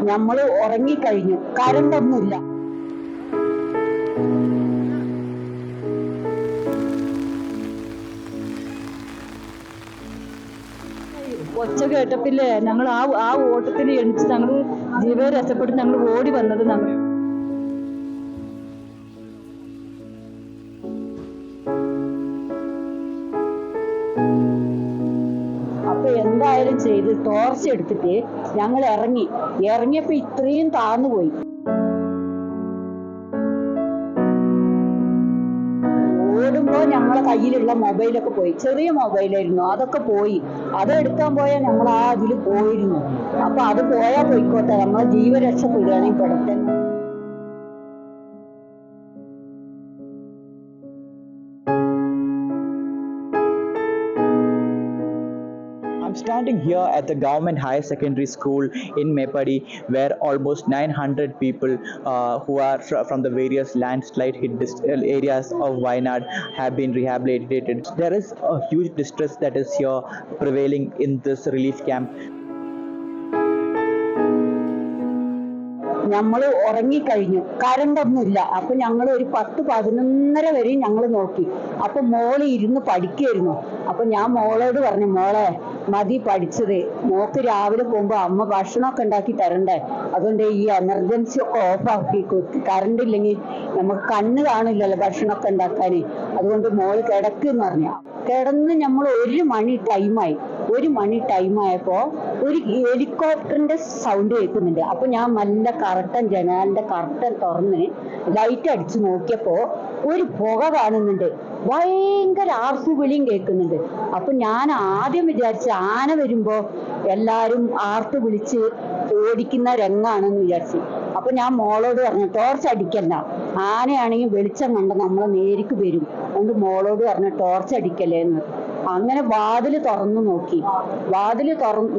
നമ്മള് ഉറങ്ങിക്കഴിഞ്ഞു. കരണ്ടൊന്നുമില്ല. ഒച്ച കേട്ടപ്പില്ലേ ഞങ്ങൾ ആ ഓട്ടത്തിൽ എണിച്ച് ഞങ്ങൾ ജീവൻ രക്ഷപ്പെട്ട് ഞങ്ങൾ ഓടി വന്നത്. ഞങ്ങൾ അപ്പൊ എന്തായാലും ചെയ്ത് ടോർച്ച് എടുത്തിട്ട് ഞങ്ങൾ ഇറങ്ങിയപ്പോ ഇത്രയും താന്നുപോയി. ഓടുമ്പോ ഞങ്ങളെ കയ്യിലുള്ള മൊബൈലൊക്കെ പോയി. ചെറിയ മൊബൈലായിരുന്നു, അതൊക്കെ പോയി. അതെടുക്കാൻ പോയാൽ ഞങ്ങൾ അതിൽ പോയിരുന്നു. അപ്പൊ അത് പോയാൽ പോയിക്കോട്ടെ, നമ്മളെ ജീവൻ രക്ഷപ്പെടുകയാണെങ്കിൽ പെടട്ടെ. I'm standing here at the Government Higher Secondary School in Mepadi, where almost 900 people who are from the various landslide hit areas of Wayanad have been rehabilitated. There is a huge distress that is here prevailing in this relief camp. ഞമ്മള് ഉറങ്ങിക്കഴിഞ്ഞു. കരണ്ടൊന്നുമില്ല. അപ്പൊ ഞങ്ങൾ ഒരു 10-11 വരെ ഞങ്ങൾ നോക്കി. അപ്പൊ മോള് ഇരുന്ന് പഠിക്കായിരുന്നു. അപ്പൊ ഞാൻ മോളോട് പറഞ്ഞു, മോളെ മതി പഠിച്ചത്, മോക്ക് രാവിലെ പോകുമ്പോ അമ്മ ഭക്ഷണമൊക്കെ ഉണ്ടാക്കി തരണ്ടേ, അതുകൊണ്ട് ഈ എമർജൻസി ഒക്കെ ഓഫാക്കി. കറണ്ട് ഇല്ലെങ്കിൽ നമുക്ക് കണ്ണ് കാണില്ലല്ലോ ഭക്ഷണമൊക്കെ ഉണ്ടാക്കാന്, അതുകൊണ്ട് മോള് കിടക്കെന്ന് പറഞ്ഞു. കിടന്ന് നമ്മൾ 1 മണി ടൈമായി. 1 മണി ടൈമായപ്പോ ഒരു ഹെലികോപ്റ്ററിന്റെ സൗണ്ട് കേൾക്കുന്നുണ്ട്. അപ്പൊ ഞാൻ നല്ല ജനാലിന്റെ കർട്ടൻ തുറന്ന് ലൈറ്റ് അടിച്ച് നോക്കിയപ്പോ ഒരു പുക കാണുന്നുണ്ട്. ഭയങ്കര ആർപ്പുവിളിയും കേൾക്കുന്നുണ്ട്. അപ്പൊ ഞാൻ ആദ്യം വിചാരിച്ച് ആന വരുമ്പോ എല്ലാരും ആർത്ത് വിളിച്ച് ഓടിക്കുന്ന രംഗാണെന്ന് വിചാരിച്ചു. അപ്പൊ ഞാൻ മോളോട് പറഞ്ഞു, ടോർച്ച് അടിക്കല്ല, ആനയാണെങ്കിൽ വെളിച്ചം കണ്ട നമ്മളെ നേരിക്ക് വരും, അതുകൊണ്ട് മോളോട് പറഞ്ഞു ടോർച്ച് അടിക്കല്ലേ എന്ന്. അങ്ങനെ വാതില് തുറന്നു നോക്കി.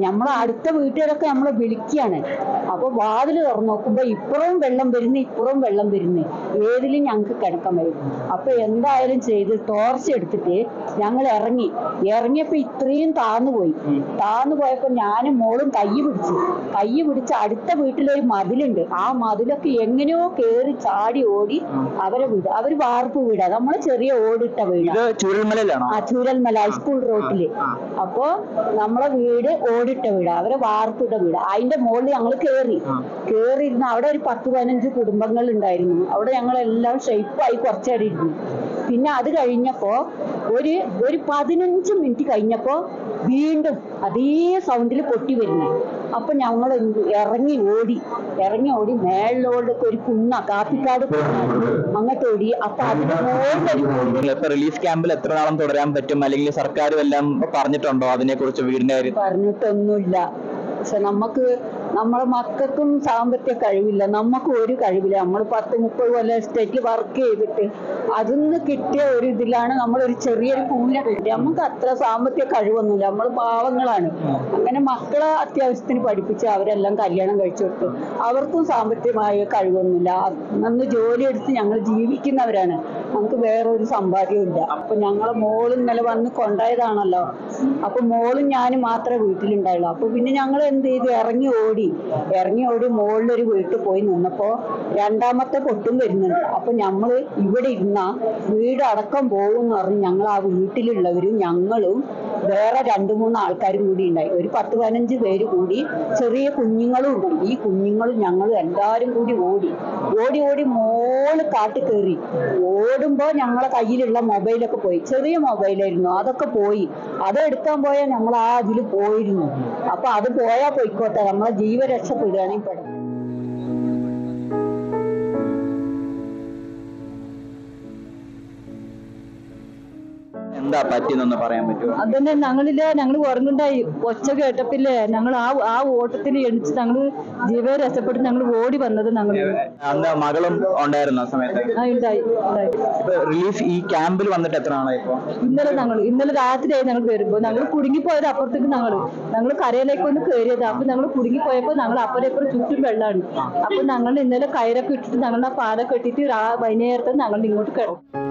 നമ്മളെ അടുത്ത വീട്ടുകാരൊക്കെ നമ്മളെ വിളിക്കുകയാണ്. അപ്പൊ വാതില് തുറന്നു നോക്കുമ്പോ ഇപ്പുറവും വെള്ളം വരുന്നു, ഏതിലും ഞങ്ങൾക്ക് കിടക്കാൻ വരും. അപ്പൊ എന്തായാലും ചെയ്ത് ടോർച്ച് എടുത്തിട്ട് ഞങ്ങൾ ഇറങ്ങിയപ്പോ ഇത്രയും താന്നുപോയപ്പോ ഞാനും മോളും കൈ പിടിച്ച് അടുത്ത വീട്ടിലൊരു മതിലുണ്ട്. ആ മതിലൊക്കെ എങ്ങനെയോ കേറി ചാടി ഓടി അവരെ വീട്. അവര് വാർപ്പ് വീടാ, നമ്മള് ചെറിയ ഓടിട്ട വീടാ. ചൂരൽമല ഹൈസ്കൂൾ റോഡില്. അപ്പൊ നമ്മളെ വീട് ഓടിട്ട വീടാ, അവരെ വാർപ്പിട്ട വീടാ. അതിന്റെ മുകളിൽ ഞങ്ങൾ കേറിയിരുന്ന അവിടെ ഒരു 10-15 കുടുംബങ്ങൾ ഉണ്ടായിരുന്നു. അവിടെ ഞങ്ങളെല്ലാം ഷെയ്പ്പായി കുറച്ചേരം ഇരുന്നു. പിന്നെ അത് കഴിഞ്ഞപ്പോ ഒരു 15 മിനിറ്റ് കഴിഞ്ഞപ്പോ വീണ്ടും അതേ സൗണ്ടിൽ പൊട്ടി വരുന്നേ. അപ്പൊ ഞങ്ങൾ ഇറങ്ങി ഓടി മേളിലോട്ട് ഒരു കാപ്പിക്കാട് അങ്ങോട്ട് ഓടി. അപ്പൊ അതിന് റിലീഫ് ക്യാമ്പിൽ എത്ര നാളം തുടരാൻ പറ്റും, അല്ലെങ്കിൽ സർക്കാർ എല്ലാം പറഞ്ഞിട്ടുണ്ടോ അതിനെ കുറിച്ച്? വീടിന്റെ കാര്യം പറഞ്ഞിട്ടൊന്നുമില്ല. പക്ഷെ നമ്മളെ മക്കൾക്കും സാമ്പത്തിക കഴിവില്ല, നമുക്കും ഒരു കഴിവില്ല. നമ്മൾ 10-30 കൊല്ലം എസ്റ്റേറ്റിൽ വർക്ക് ചെയ്തിട്ട് അതിന്ന് കിട്ടിയ ഒരു ഇതിലാണ് നമ്മളൊരു ചെറിയൊരു കൂല കിട്ടി. നമുക്ക് അത്ര സാമ്പത്തിക കഴിവൊന്നുമില്ല, നമ്മൾ പാവങ്ങളാണ്. അങ്ങനെ മക്കളെ അത്യാവശ്യത്തിന് പഠിപ്പിച്ച് അവരെല്ലാം കല്യാണം കഴിച്ചു കൊടുത്തു. അവർക്കും സാമ്പത്തികമായ കഴിവൊന്നുമില്ല. അന്ന് ജോലി എടുത്ത് ഞങ്ങൾ ജീവിക്കുന്നവരാണ്, നമുക്ക് വേറൊരു സമ്പാദ്യവും ഇല്ല. അപ്പൊ ഞങ്ങളെ മോള് ഇന്നലെ വന്ന് കൊണ്ടുപോയതാണല്ലോ. അപ്പൊ മോളും ഞാനും മാത്രമേ വീട്ടിലുണ്ടായുള്ളൂ. അപ്പൊ പിന്നെ ഞങ്ങൾ എന്ത് ചെയ്തു, ഇറങ്ങി ഓടി മുകളിലൊരു വീട്ടിൽ പോയി നിന്നപ്പോ 2ാമത്തെ പൊട്ടും വരുന്നുണ്ട്. അപ്പൊ ഞമ്മള് ഇവിടെ ഇരുന്ന വീട് അടക്കം പോകുമെന്ന് പറഞ്ഞ് ഞങ്ങൾ ആ വീട്ടിലുള്ളവരും ഞങ്ങളും വേറെ 2-3 ആൾക്കാരും കൂടി ഉണ്ടായി. ഒരു 10-15 പേര് കൂടി, ചെറിയ കുഞ്ഞുങ്ങളും ഉണ്ട്. ഈ കുഞ്ഞുങ്ങളും ഞങ്ങളും എല്ലാരും കൂടി ഓടി മോള് കാട്ടി കയറി. ഓടുമ്പോ ഞങ്ങളെ കയ്യിലുള്ള മൊബൈലൊക്കെ പോയി. ചെറിയ മൊബൈലായിരുന്നു, അതൊക്കെ പോയി. അതെടുക്കാൻ പോയാൽ ഞങ്ങൾ അതിൽ പോയിരുന്നു. അപ്പൊ അത് പോയാൽ പോയിക്കോട്ടെ, നമ്മളെ ജീവൻ രക്ഷപ്പെടുകയാണെങ്കിൽ പെടും. എന്താ പറ്റിയെന്നൊന്ന് പറയാൻ പറ്റുമോ? അതന്നെ ഞങ്ങൾ ഉറങ്ങുണ്ടായി. ഒച്ച കേട്ടപ്പില്ലേ ഞങ്ങൾ ആ ഓട്ടത്തിൽ എണിച്ച് ഞങ്ങൾ ജീവൻ രക്ഷപ്പെട്ട് ഞങ്ങൾ ഓടി വന്നത്. അന്ന് മകളും ഉണ്ടായിരുന്നു ആ സമയത്ത്? ഉണ്ടായി. റിലീഫ് ഈ ക്യാമ്പിൽ വന്നിട്ട് എത്ര നാളായി ഇപ്പൊ? ഇന്നലെ രാത്രിയായി ഞങ്ങൾ വരുമ്പോ. ഞങ്ങൾ കുടുങ്ങിപ്പോയത് അപ്പുറത്തേക്ക് ഞങ്ങൾ കരയിലേക്ക് ഒന്ന് കയറിയത്. അപ്പൊ ഞങ്ങൾ കുടുങ്ങിപ്പോയപ്പോ ഞങ്ങൾ അപ്പുറം ചുറ്റും വെള്ളമാണ്. അപ്പൊ ഞങ്ങൾ ഇന്നലെ കയറൊക്കെ ഇട്ടിട്ട് ഞങ്ങളുടെ പാലൊക്കെ ഇട്ടിട്ട് വൈകുന്നേരത്തെ ഞങ്ങൾ ഇങ്ങോട്ട് കിടക്കും.